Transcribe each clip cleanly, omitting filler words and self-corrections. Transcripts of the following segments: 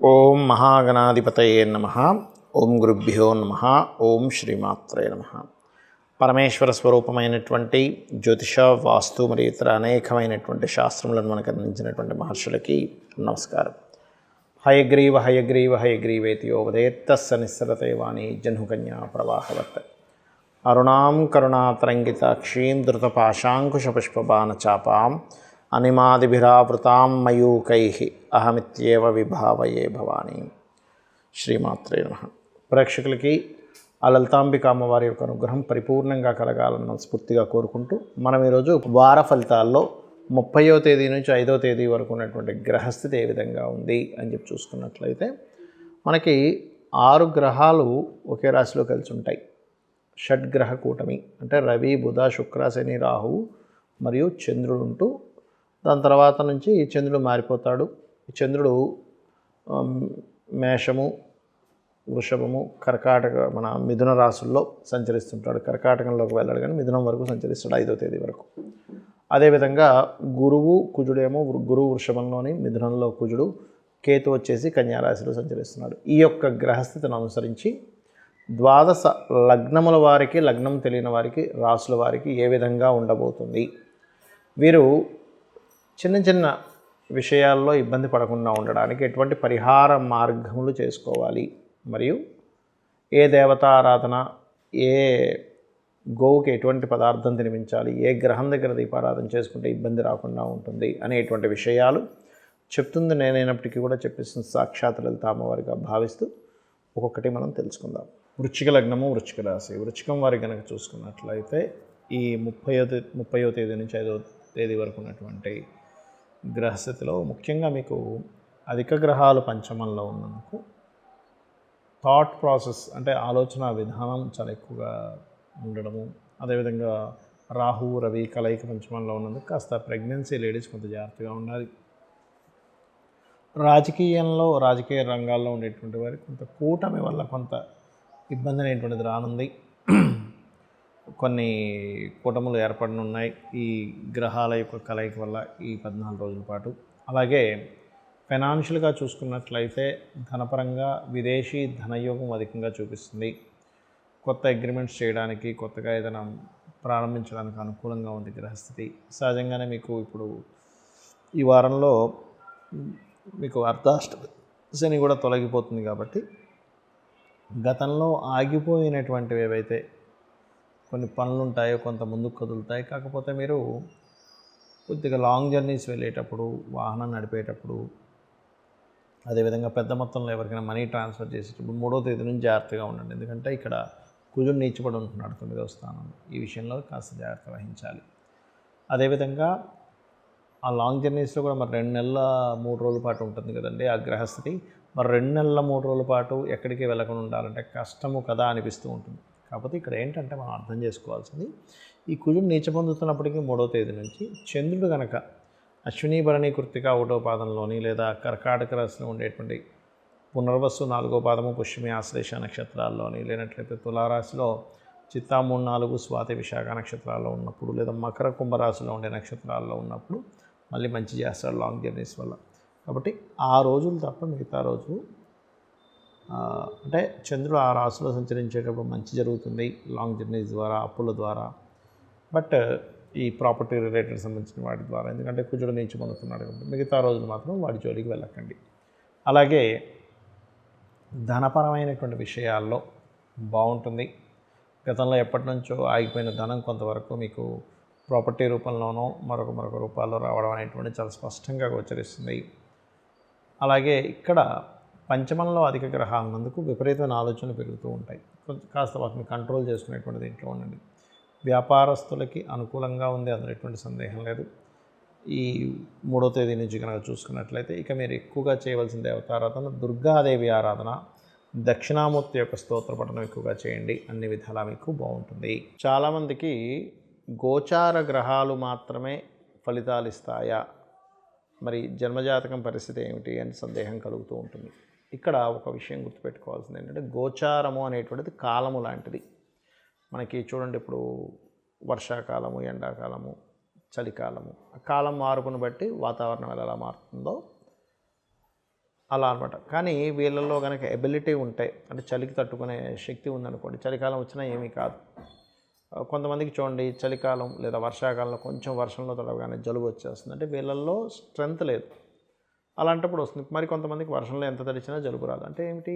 ఓం మహాగణాధిపతయే నమః. ఓం గురుభ్యో నమః. ఓం శ్రీమాత్రే నమః. పరమేశ్వర స్వరూపమైనటువంటి జ్యోతిష, వాస్తు మరియు ఇతర అనేకమైనటువంటి శాస్త్రములను మనకు అందించినటువంటి మహర్షులకి నమస్కారం. హయగ్రీవ హయగ్రీవ హయగ్రీవేతి యోవదేత్తస్స నిస్సరతే వాణి జహ్నుకన్యా ప్రవాహవత్. అరుణాం కరుణాతరంగితాక్షీం ధృతపాశాంకుశపుష్పబాణచాపాం అనిమాదిభిరావృతాం మయూకైః అహమిత్యేవ విభావయే భవానీ. శ్రీమాత్రే నమః. ప్రేక్షకులకి ఆ లలితాంబిక అమ్మవారి యొక్క అనుగ్రహం పరిపూర్ణంగా కలగాలన్న స్ఫూర్తిగా కోరుకుంటూ మనం ఈరోజు వార ఫలితాల్లో 30వ తేదీ నుంచి 5వ తేదీ వరకు ఉన్నటువంటి గ్రహస్థితి ఏ విధంగా ఉంది అని చెప్పి చూసుకున్నట్లయితే మనకి 6 గ్రహాలు ఒకే రాశిలో కలిసి ఉంటాయి. షడ్గ్రహ కూటమి అంటే రవి, బుధ, శుక్ర, శని, రాహువు మరియు చంద్రుడు ఉంటూ దాని తర్వాత నుంచి చంద్రుడు మారిపోతాడు. చంద్రుడు మేషము, వృషభము, కర్కాటక మన మిథున రాశుల్లో సంచరిస్తుంటాడు. కర్కాటకంలోకి వెళ్ళాడు కానీ మిథునం వరకు సంచరిస్తాడు 5వ తేదీ వరకు. అదేవిధంగా గురువు, కుజుడేమో గురువు వృషభంలోని, మిథునంలో కుజుడు, కేతు వచ్చేసి కన్యారాశిలో సంచరిస్తున్నాడు. ఈ యొక్క గ్రహస్థితిని అనుసరించి ద్వాదశ లగ్నముల వారికి, లగ్నం తెలియని వారికి, రాశుల వారికి ఏ విధంగా ఉండబోతుంది, వీరు చిన్న చిన్న విషయాల్లో ఇబ్బంది పడకుండా ఉండడానికి ఎటువంటి పరిహార మార్గములు చేసుకోవాలి, మరియు ఏ దేవతారాధన, ఏ గోవుకి ఎటువంటి పదార్థం తినిపించాలి, ఏ గ్రహం దగ్గర దీపారాధన చేసుకుంటే ఇబ్బంది రాకుండా ఉంటుంది అనేటువంటి విషయాలు చెప్తుంది నేనైనప్పటికీ కూడా చెప్పేసిన సాక్షాత్ లలిత అమ్మవారిగా భావిస్తూ ఒక్కొక్కటి మనం తెలుసుకుందాం. వృశ్చిక లగ్నము, వృశ్చిక రాశి. వృశ్చికం వారి కనుక చూసుకున్నట్లయితే ఈ 30వ తేదీ నుంచి 5వ తేదీ వరకు ఉన్నటువంటి గ్రహస్థితిలో ముఖ్యంగా మీకు అధిక గ్రహాలు పంచమంలో ఉన్నందుకు థాట్ ప్రాసెస్ అంటే ఆలోచన విధానం చాలా ఎక్కువగా ఉండడము, అదేవిధంగా రాహు, రవి కలయిక పంచమంలో ఉన్నందుకు కాస్త ప్రెగ్నెన్సీ లేడీస్ కొంత జాగ్రత్తగా ఉండాలి. రాజకీయ రంగాల్లో ఉండేటువంటి వారికి కొంత కూటమి వల్ల కొంత ఇబ్బంది అనేటువంటిది రానుంది. కొన్ని కూటములు ఏర్పడనున్నాయి ఈ గ్రహాల యొక్క కలయిక వల్ల ఈ 14 రోజుల పాటు. అలాగే ఫైనాన్షియల్గా చూసుకున్నట్లయితే ధనపరంగా విదేశీ ధనయోగం అధికంగా చూపిస్తుంది. కొత్త అగ్రిమెంట్స్ చేయడానికి, కొత్తగా ఏదైనా ప్రారంభించడానికి అనుకూలంగా ఉంది గ్రహస్థితి. సహజంగానే మీకు ఇప్పుడు ఈ వారంలో మీకు అర్ధాష్టమ శని కూడా తొలగిపోతుంది కాబట్టి గతంలో ఆగిపోయినటువంటివి ఏవైతే కొన్ని పనులు ఉంటాయో కొంత ముందుకు కదులుతాయి. కాకపోతే మీరు కొద్దిగా లాంగ్ జర్నీస్ వెళ్ళేటప్పుడు, వాహనం నడిపేటప్పుడు, అదేవిధంగా పెద్ద మొత్తంలో ఎవరికైనా మనీ ట్రాన్స్ఫర్ చేసేటప్పుడు 3వ తేదీ నుంచి జాగ్రత్తగా ఉండండి. ఎందుకంటే ఇక్కడ కుజుడు నీచపడి ఉంటున్నాడు 9వ స్థానం. ఈ విషయంలో కాస్త జాగ్రత్త వహించాలి. అదేవిధంగా ఆ లాంగ్ జర్నీస్లో కూడా మరి 2 నెలల 3 రోజుల పాటు ఉంటుంది కదండి ఆ గ్రహస్థితి. మరి 2 నెలల 3 రోజుల పాటు ఎక్కడికి వెళ్ళకుండా ఉండాలంటే కష్టము కదా అనిపిస్తూ ఉంటుంది. కాకపోతే ఇక్కడ ఏంటంటే మనం అర్థం చేసుకోవాల్సింది, ఈ కుజుడు నీచ పొందుతున్నప్పటికీ 3వ తేదీ నుంచి చంద్రుడు కనుక అశ్విని, భరణి, కృత్తిక 1వ పాదంలోని లేదా కర్కాటక రాశిలో ఉండేటువంటి పునర్వసు 4వ పాదము, పుష్యమి, ఆశ్లేష నక్షత్రాల్లోని, లేనట్లయితే తులారాశిలో చిత్తా 3, 4, స్వాతి, విశాఖ నక్షత్రాల్లో ఉన్నప్పుడు, లేదా మకర, కుంభరాశిలో ఉండే నక్షత్రాల్లో ఉన్నప్పుడు మళ్ళీ మంచి చేస్తాడు లాంగ్ జర్నీస్ వల్ల. కాబట్టి ఆ రోజులు తప్ప మిగతా రోజు అంటే చంద్రుడు ఆ రాశిలో సంచరించేటప్పుడు మంచి జరుగుతుంది లాంగ్ జర్నీస్ ద్వారా, అప్పుల ద్వారా. బట్ ఈ ప్రాపర్టీ రిలేటెడ్ సంబంధించిన వాటి ద్వారా, ఎందుకంటే కుజుడు నీచ పొందుతున్నాడు కాబట్టి మిగతా రోజులు మాత్రం వాడి జోలికి వెళ్ళకండి. అలాగే ధనపరమైనటువంటి విషయాల్లో బాగుంటుంది. గతంలో ఎప్పటి నుంచో ఆగిపోయిన ధనం కొంతవరకు మీకు ప్రాపర్టీ రూపంలోనో మరొక రూపాల్లో రావడం అనేటువంటి చాలా స్పష్టంగా గోచరిస్తుంది. అలాగే ఇక్కడ పంచమంలో అధిక గ్రహాలు ఉన్నందుకు విపరీతమైన ఆలోచనలు పెరుగుతూ ఉంటాయి. కాస్త వాటిని కంట్రోల్ చేసుకునేటువంటి దీంట్లో ఉండండి. వ్యాపారస్తులకి అనుకూలంగా ఉంది, అందులో ఎటువంటి సందేహం లేదు. ఈ 3వ తేదీ నుంచి కనుక చూసుకున్నట్లయితే ఇక మీరు ఎక్కువగా చేయవలసిన దేవతారాధన దుర్గాదేవి ఆరాధన, దక్షిణామూర్తి యొక్క స్తోత్ర పఠనం ఎక్కువగా చేయండి. అన్ని విధాలా మీకు బాగుంటుంది. చాలామందికి గోచార గ్రహాలు మాత్రమే ఫలితాలు ఇస్తాయా, మరి జన్మజాతకం పరిస్థితి ఏమిటి అని సందేహం కలుగుతూ ఉంటుంది. ఇక్కడ ఒక విషయం గుర్తుపెట్టుకోవాల్సింది ఏంటంటే గోచారము అనేటువంటిది కాలము లాంటిది. మనకి చూడండి, ఇప్పుడు వర్షాకాలము, ఎండాకాలము, చలికాలము, కాలం మార్పును బట్టి వాతావరణం ఎలా మారుతుందో అలా అనమాట. కానీ వీళ్ళల్లో గనక ఎబిలిటీ ఉంటే, అంటే చలికి తట్టుకునే శక్తి ఉందనుకోండి, చలికాలం వచ్చినా ఏమీ కాదు. కొంతమందికి చూడండి చలికాలం లేదా వర్షాకాలంలో కొంచెం వర్షంలో తడవగానే జలుబు వచ్చేస్తుంది. అంటే వీళ్ళల్లో స్ట్రెంత్ లేదు. అలాంటప్పుడు వస్తుంది. మరి కొంతమందికి వర్షంలో ఎంత తడిచినా జలుబు రాదు. అంటే ఏమిటి?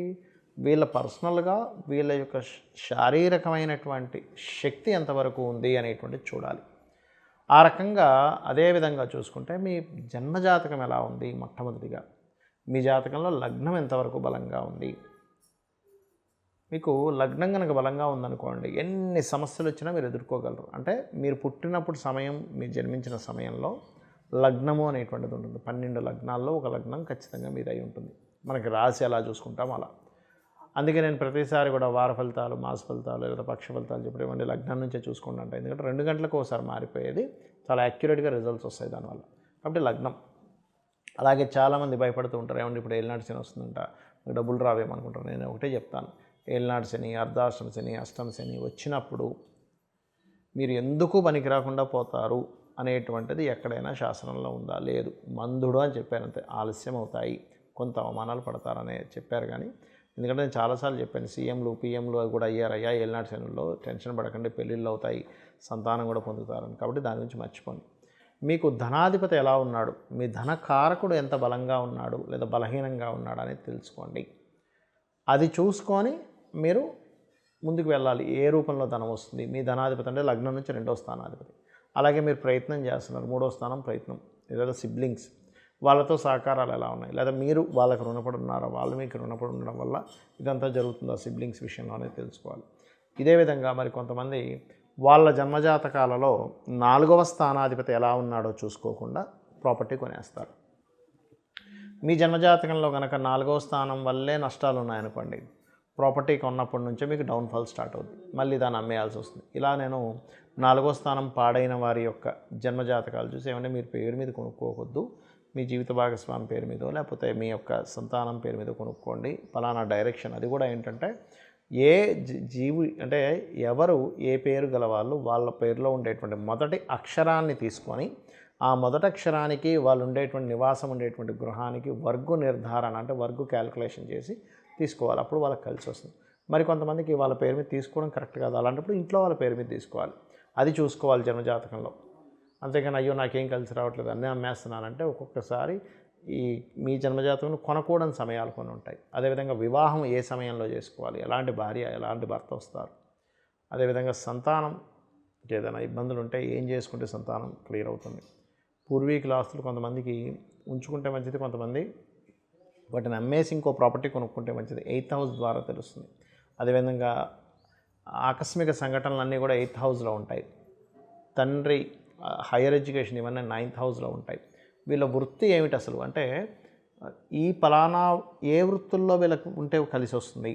వీళ్ళ పర్సనల్‌గా వీళ్ళ యొక్క శారీరకమైనటువంటి శక్తి ఎంతవరకు ఉంది అనేటువంటిది చూడాలి. ఆ రకంగా అదే విధంగా చూసుకుంటే మీ జన్మజాతకం ఎలా ఉంది మొట్టమొదటిగా. మీ జాతకంలో లగ్నం ఎంతవరకు బలంగా ఉంది. మీకు లగ్నం కనుక బలంగా ఉందనుకోండి, ఎన్ని సమస్యలు వచ్చినా మీరు ఎదుర్కోగలరు. అంటే మీరు పుట్టినప్పుడు సమయం, మీరు జన్మించిన సమయంలో లగ్నము అనేటువంటిది ఉంటుంది. 12 లగ్నాల్లో ఒక లగ్నం ఖచ్చితంగా మీది అయి ఉంటుంది. మనకి రాశి ఎలా చూసుకుంటాం అలా. అందుకే నేను ప్రతిసారి కూడా వార ఫలితాలు, మాస ఫలితాలు లేదా పక్ష ఫలితాలు చెప్పేవండి లగ్నం నుంచే చూసుకుంటూ ఉంటాను. ఎందుకంటే 2 గంటలకు ఒకసారి మారిపోయేది, చాలా యాక్యురేట్గా రిజల్ట్స్ వస్తాయి దానివల్ల. కాబట్టి లగ్నం. అలాగే చాలామంది భయపడుతూ ఉంటారు, ఏమంటే ఇప్పుడు ఏలినాటి శని వస్తుందంట, మీకు డబ్బులు రావేమనుకుంటారు. నేను ఒకటే చెప్తాను, ఏలినాటి శని, అర్ధాష్టమ శని, అష్టమ శని వచ్చినప్పుడు మీరు ఎందుకు పనికి రాకుండా పోతారు అనేటువంటిది ఎక్కడైనా శాసనంలో ఉందా? లేదు. మందుడు అని చెప్పారంతే. ఆలస్యం అవుతాయి, కొంత అవమానాలు పడతారనే చెప్పారు. కానీ ఎందుకంటే నేను చాలాసార్లు చెప్పాను, సీఎంలు పిఎంలు కూడా అయ్యారయ్యా ఏలినాటి శనుల్లో, టెన్షన్ పడకండి, పెళ్ళిళ్ళు అవుతాయి, సంతానం కూడా పొందుతారని. కాబట్టి దాని గురించి మర్చిపోండి. మీకు ధనాధిపతి ఎలా ఉన్నాడు, మీ ధనకారకుడు ఎంత బలంగా ఉన్నాడు లేదా బలహీనంగా ఉన్నాడు అనేది తెలుసుకోండి. అది చూసుకొని మీరు ముందుకు వెళ్ళాలి. ఏ రూపంలో ధనం వస్తుంది. మీ ధనాధిపతి అంటే లగ్నం నుంచి 2వ స్థానాధిపతి. అలాగే మీరు ప్రయత్నం చేస్తున్నారు, 3వ స్థానం ప్రయత్నం, లేదా సిబ్లింగ్స్ వాళ్ళతో సహకారాలు ఎలా ఉన్నాయి, లేదా మీరు వాళ్ళకి రుణపడి ఉన్నారా, వాళ్ళు మీకు రుణపడి ఉండడం వల్ల ఇదంతా జరుగుతుందా సిబ్లింగ్స్ విషయంలోనే తెలుసుకోవాలి. ఇదే విధంగా మరి కొంతమంది వాళ్ళ జన్మజాతకాలలో 4వ స్థానాధిపతి ఎలా ఉన్నాడో చూసుకోకుండా ప్రాపర్టీ కొనేస్తారు. మీ జన్మజాతకంలో కనుక 4వ స్థానం వల్లే నష్టాలు ఉన్నాయనుకోండి, ప్రాపర్టీ కొన్నప్పటి నుంచే మీకు డౌన్ఫాల్ స్టార్ట్ అవుతుంది. మళ్ళీ దాన్ని అమ్మేయాల్సి వస్తుంది. ఇలా నేను 4వ స్థానం పాడైన వారి యొక్క జన్మజాతకాలు చూసి ఏమంటే మీరు పేరు మీద కొనుక్కోవద్దు, మీ జీవిత భాగస్వామి పేరు మీదో లేకపోతే మీ యొక్క సంతానం పేరు మీద కొనుక్కోండి, ఫలానా డైరెక్షన్. అది కూడా ఏంటంటే ఏ జీవి అంటే ఎవరు ఏ పేరు గలవాళ్ళు వాళ్ళ పేరులో ఉండేటువంటి మొదటి అక్షరాన్ని తీసుకొని ఆ మొదటి అక్షరానికి వాళ్ళు ఉండేటువంటి నివాసం ఉండేటువంటి గృహానికి వర్గు నిర్ధారణ అంటే వర్గు క్యాలిక్యులేషన్ చేసి తీసుకోవాలి. అప్పుడు వాళ్ళకి కలిసి వస్తుంది. మరి కొంతమందికి వాళ్ళ పేరు మీద తీసుకోవడం కరెక్ట్ కాదు. అలాంటప్పుడు ఇంట్లో వాళ్ళ పేరు మీద తీసుకోవాలి. అది చూసుకోవాలి జన్మజాతకంలో. అంతేకాని అయ్యో నాకేం కలిసి రావట్లేదు అన్నీ అమ్మేస్తున్నానంటే ఒక్కొక్కసారి ఈ మీ జన్మజాతకంలో కొనకూడని సమయాలు కొన్ని ఉంటాయి. అదేవిధంగా వివాహం ఏ సమయంలో చేసుకోవాలి, ఎలాంటి భార్య ఎలాంటి భర్త వస్తారు, అదేవిధంగా సంతానం ఏదైనా ఇబ్బందులు ఉంటే ఏం చేసుకుంటే సంతానం క్లియర్ అవుతుంది. పూర్వీకుల ఆస్తులు కొంతమందికి ఉంచుకుంటే మంచిది, కొంతమంది వాటిని అమ్మేసి ఇంకో ప్రాపర్టీ కొనుక్కుంటే మంచిది. 8th హౌస్ ద్వారా తెలుస్తుంది. అదేవిధంగా ఆకస్మిక సంఘటనలన్నీ కూడా 8th హౌస్లో ఉంటాయి. తండ్రి హైయర్ ఎడ్యుకేషన్ ఇవన్నీ 9th హౌస్లో ఉంటాయి. వీళ్ళ వృత్తి ఏమిటి అసలు అంటే ఈ పలానా ఏ వృత్తుల్లో వీళ్ళకు ఉంటే కలిసి వస్తుంది.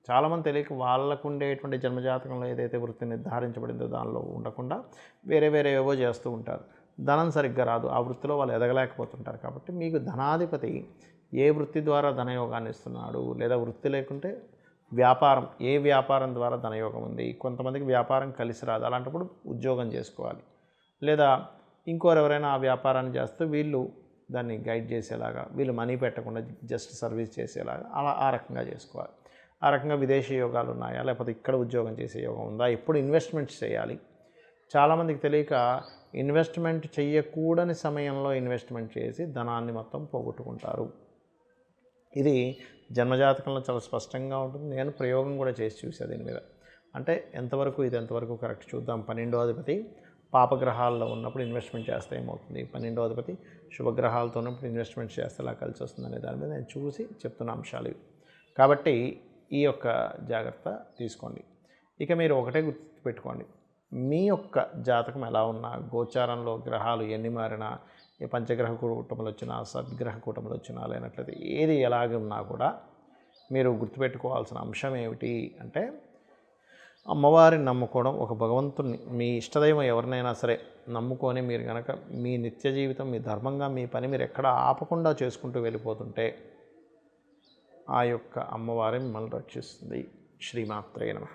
చాలామంది తెలియక వాళ్ళకు ఉండేటువంటి జన్మజాతకంలో ఏదైతే వృత్తి నిర్ధారించబడిందో దానిలో ఉండకుండా వేరే వేరే ఏవో చేస్తూ ఉంటారు. ధనం సరిగ్గా రాదు, ఆ వృత్తిలో వాళ్ళు ఎదగలేకపోతుంటారు. కాబట్టి మీకు ధనాధిపతి ఏ వృత్తి ద్వారా ధనయోగాన్ని ఇస్తున్నాడు, లేదా వృత్తి లేకుంటే వ్యాపారం, ఏ వ్యాపారం ద్వారా ధనయోగం ఉంది. కొంతమందికి వ్యాపారం కలిసి రాదు, అలాంటప్పుడు ఉద్యోగం చేసుకోవాలి. లేదా ఇంకోరెవరైనా ఆ వ్యాపారాన్ని చేస్తూ వీళ్ళు దాన్ని గైడ్ చేసేలాగా, వీళ్ళు మనీ పెట్టకుండా జస్ట్ సర్వీస్ చేసేలాగా అలా ఆ రకంగా చేసుకోవాలి. ఆ రకంగా విదేశీ యోగాలు ఉన్నాయా, లేకపోతే ఇక్కడ ఉద్యోగం చేసే యోగం ఉందా, ఎప్పుడు ఇన్వెస్ట్మెంట్స్ చేయాలి. చాలామందికి తెలియక ఇన్వెస్ట్మెంట్ చేయకూడని సమయంలో ఇన్వెస్ట్మెంట్ చేసి ధనాన్ని మొత్తం పోగొట్టుకుంటారు. ఇది జన్మజాతకంలో చాలా స్పష్టంగా ఉంటుంది. నేను ప్రయోగం కూడా చేసి చూసా దీని మీద. అంటే ఇది ఎంతవరకు కరెక్ట్ చూద్దాం. 12వ అధిపతి పాపగ్రహాల్లో ఉన్నప్పుడు ఇన్వెస్ట్మెంట్ చేస్తే ఏమవుతుంది, 12వ అధిపతి శుభగ్రహాలతో ఉన్నప్పుడు ఇన్వెస్ట్మెంట్ చేస్తే ఎలా కలిసి వస్తుందనే దాని మీద నేను చూసి చెప్తున్న అంశాలు ఇవి. కాబట్టి ఈ యొక్క జాగ్రత్త తీసుకోండి. ఇక మీరు ఒకటే గుర్తుపెట్టుకోండి, మీ యొక్క జాతకం ఎలా ఉన్నా, గోచారంలో గ్రహాలు ఎన్ని మారినా, ఏ పంచగ్రహ కూటములు వచ్చినా, సద్గ్రహ కూటములు వచ్చినా, లేనట్లయితే ఏది ఎలాగ ఉన్నా కూడా మీరు గుర్తుపెట్టుకోవాల్సిన అంశం ఏమిటి అంటే అమ్మవారిని నమ్ముకోవడం. ఒక భగవంతుని, మీ ఇష్టదైవం ఎవరినైనా సరే నమ్ముకొని మీరు కనుక మీ నిత్య జీవితం, మీ ధర్మంగా మీ పని మీరు ఎక్కడ ఆపకుండా చేసుకుంటూ వెళ్ళిపోతుంటే ఆ యొక్క అమ్మవారి మిమ్మల్ని రక్షిస్తుంది. శ్రీమాత్రే నమః.